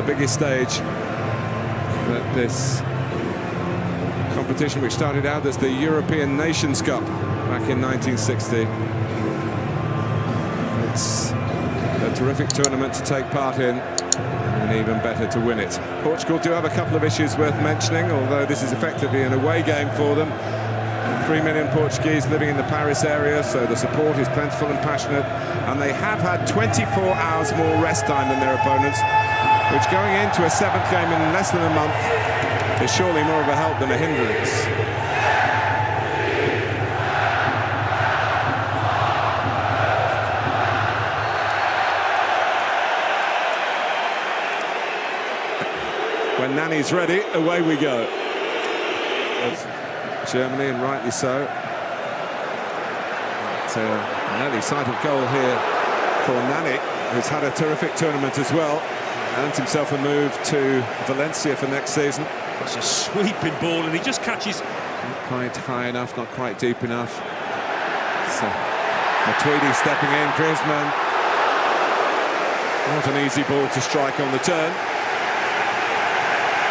biggest stage that this competition, which started out as the European Nations Cup back in 1960. It's a terrific tournament to take part in, and even better to win it. Portugal do have a couple of issues worth mentioning, although this is effectively an away game for them. 3 million Portuguese living in the Paris area, so the support is plentiful and passionate, and they have had 24 hours more rest time than their opponents, which going into a 7th game in less than a month is surely more of a help than a hindrance. When Nani's ready, away we go. Of Germany, and rightly so. But, an early sight of goal here for Nani, who's had a terrific tournament as well. Earned himself a move to Valencia for next season. It's a sweeping ball, and he just catches. Not quite high enough, not quite deep enough. So, Matuidi stepping in, Griezmann. Not an easy ball to strike on the turn.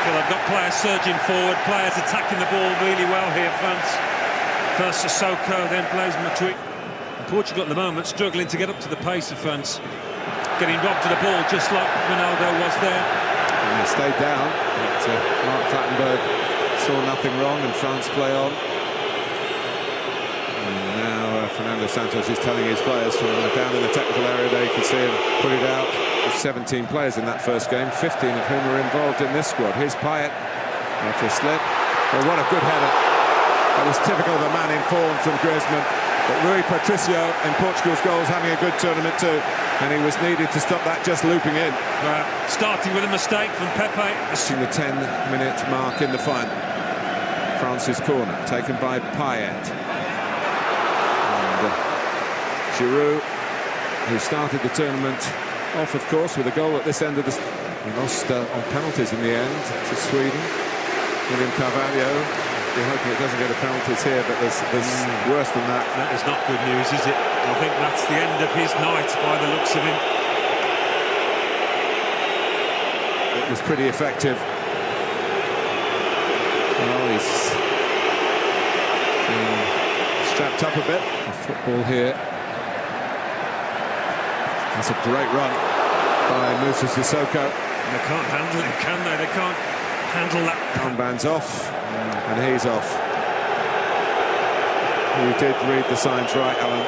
Well, they've got players surging forward, players attacking the ball really well here, France. First Sissoko, then Blaise Matuidi. Portugal at the moment struggling to get up to the pace of France. Getting robbed to the ball just like Ronaldo was there. And they stayed down, but Mark Clattenburg saw nothing wrong, and France play on. And now Fernando Santos is telling his players from down in the technical area there, you can see him put it out. 17 players in that first game, 15 of whom are involved in this squad. Here's Payet, after a slip. Well, what a good header. That was typical of a man in form from Griezmann. But Rui Patricio in Portugal's goals having a good tournament too, and he was needed to stop that just looping in. Starting with a mistake from Pepe. Reaching the 10-minute mark in the final. France's corner, taken by Payet. And Giroud, who started the tournament off, of course, with a goal at this end of the... He lost on penalties in the end to Sweden. William Carvalho. We're hoping it doesn't go to penalties here, but there's worse than that. That is not good news, is it? I think that's the end of his night by the looks of him. It was pretty effective. Well, he's strapped up a bit. The football here. That's a great run by Moussa Sissoko. They can't handle it, can they? They can't handle that. Armband's off, and he's off. You did read the signs right, Alan.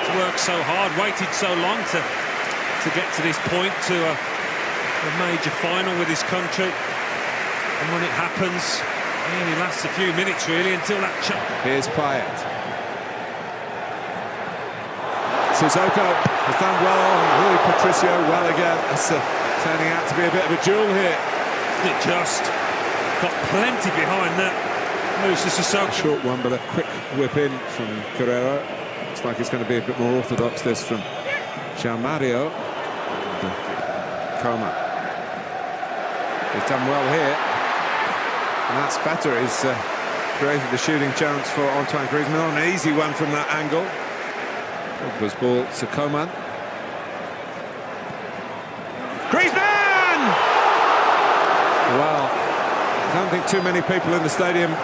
He's worked so hard, waited so long to get to this point, to a major final with his country. And when it happens, it only lasts a few minutes, really, until that shot. Here's Payet. Sissoko has done well, Rui Patricio well again. It's turning out to be a bit of a duel here. It just got plenty behind that. Moussa Sissoko. Short one, but a quick whip in from Guerrero. Looks like it's going to be a bit more orthodox, this from João Mario. Coman. He's done well here. And that's better. He's created a shooting chance for Antoine Griezmann. Not an easy one from that angle. Pogba's ball to Coman. Griezmann! Well, I don't think too many people in the stadium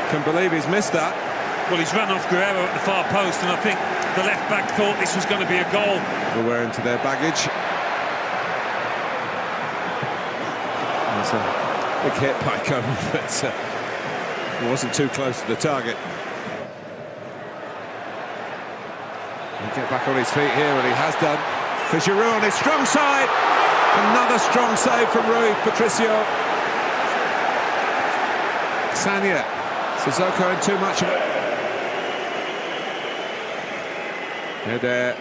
can believe he's missed that. Well, he's run off Guerrero at the far post, and I think the left-back thought this was going to be a goal. They're wearing to their baggage. That's a big hit by Coman, but it wasn't too close to the target. He'll get back on his feet here, and he has done. For Giroud on his strong side. Another strong save from Rui Patricio. Sanya. Sissoko in too much of it. There.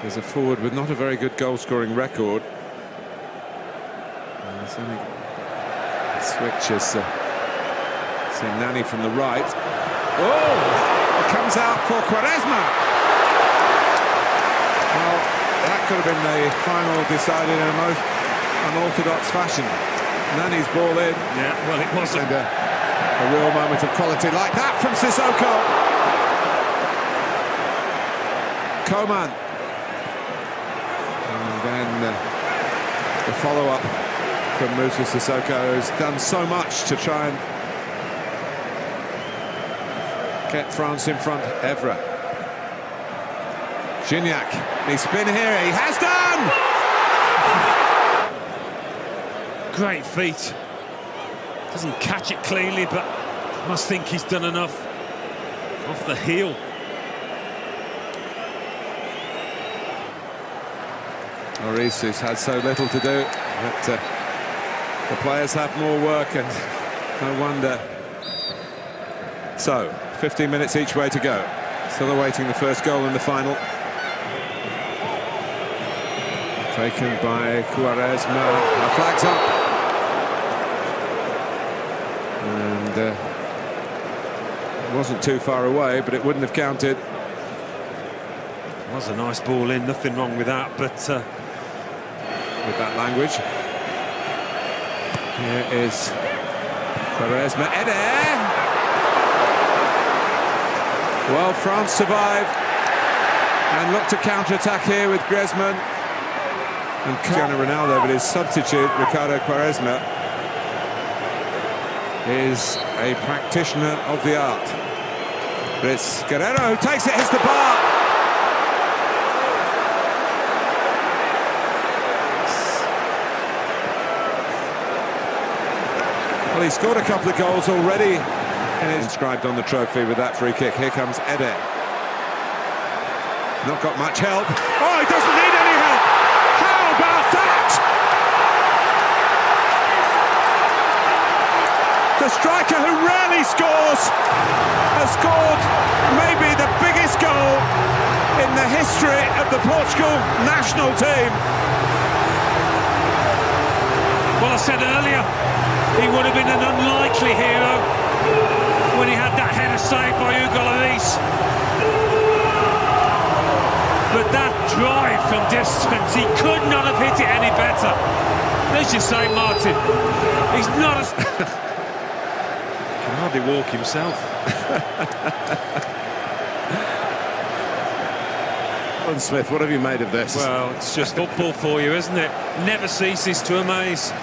There's a forward with not a very good goal-scoring record. Switches. See Nani from the right. Oh! It comes out for Quaresma. Well, that could have been the final decided in a most unorthodox fashion. Nani's ball in. Yeah, well, it wasn't. And a real moment of quality like that from Sissoko. Coman. And then The follow-up from Moussa Sissoko, who's done so much to try and get France in front. Evra. Gignac. He's spin here. He has done! Great feet. Doesn't catch it cleanly, but must think he's done enough off the heel. Maurice, who's had so little to do, but the players have more work, and no wonder. So, 15 minutes each way to go. Still awaiting the first goal in the final. Taken by Quaresma. The flag's up. And it wasn't too far away, but it wouldn't have counted. It was a nice ball in, nothing wrong with that, but with that language. Here is Quaresma. Eder! Well, France survive and look to counter-attack here with Griezmann and Cristiano Ronaldo, but his substitute, Ricardo Quaresma, is a practitioner of the art. But it's Guerrero who takes it, hits the bar. Well, he scored a couple of goals already, and it's inscribed on the trophy with that free kick. Here comes Eder. Not got much help. Oh, he doesn't need any help. How about that? The striker who rarely scores has scored maybe the biggest goal in the history of the Portugal national team. well, I said earlier, he would have been an unlikely hero when he had that header saved by Hugo Lloris. But that drive from distance, he could not have hit it any better. As you say, Martin, he's not as... can hardly walk himself. Alan Smith, what have you made of this? Well, it's just football for you, isn't it? Never ceases to amaze.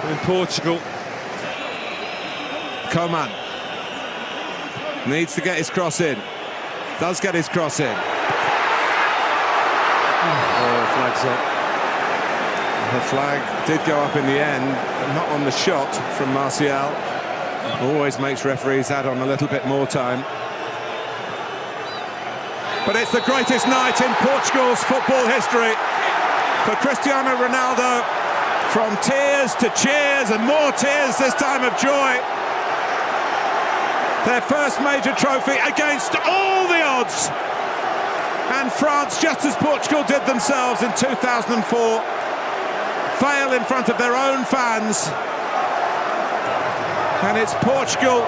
In Portugal. Coman needs to get his cross in. Does get his cross in. Oh, flag's up. The flag did go up in the end, but not on the shot from Martial. Always makes referees add on a little bit more time. But it's the greatest night in Portugal's football history for Cristiano Ronaldo. From tears to cheers and more tears this time of joy. Their first major trophy against all the odds. And France, just as Portugal did themselves in 2004, fail in front of their own fans. And it's Portugal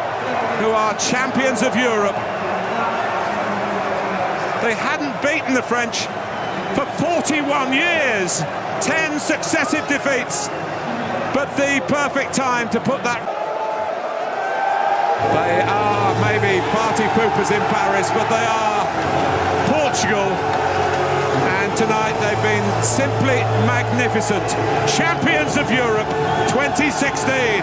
who are champions of Europe. They hadn't beaten the French for 41 years. 10 successive defeats, but the perfect time to put that. They are maybe party poopers in Paris, but they are Portugal, and tonight they've been simply magnificent. Champions of Europe 2016.